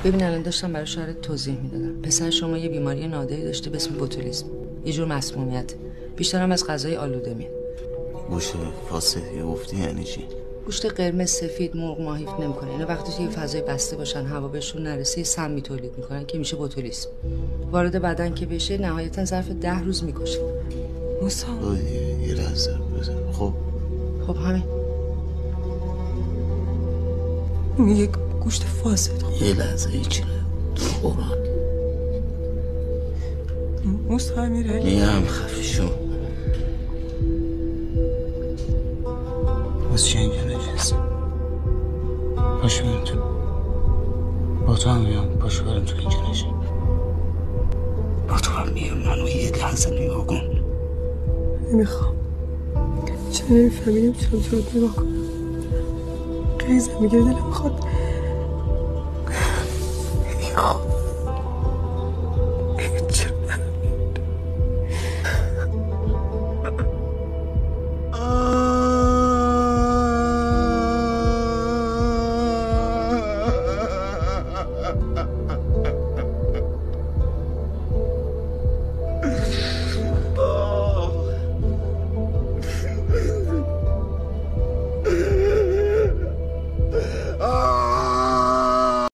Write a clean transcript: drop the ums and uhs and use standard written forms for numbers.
ببین الان داشتم برای شوهرت توضیح میدادم. پسر شما یه بیماری نادری داشته به اسم بوتولیسم، یه جور مسمومیت، بیشترم از غذای آلوده میاد. گوشت فاسدی گفتی یعنی چی؟ گوشت قرمز، سفید، مرغ ماه حیف نمیکنه. اینا وقتی توی فضای بسته باشن، هوا بهشون نرسه، سمی تولید میکنن که میشه بوتولیسم. وارد بدن که بشه نهایتا ظرف 10 روز میکشه. موسی یه لحظه بزن. خب همین. میگه گوشت فاسد. یه لحظه هیچی نه. تو قرآن موسی امیرعلی میگم خفه شو. واسه چه اینجا نشستی؟ پاشو بریم تو. با تو هم میام. پاشو بریم تو اینجا نشین. با تو هم میام. منو یه لحظه نگاه کن. نمیخوام. چرا نمیفهمی؟ نمیتونم تو رو نگاه کنم. قیزم میگیره دلم میخواد. نمیخوام.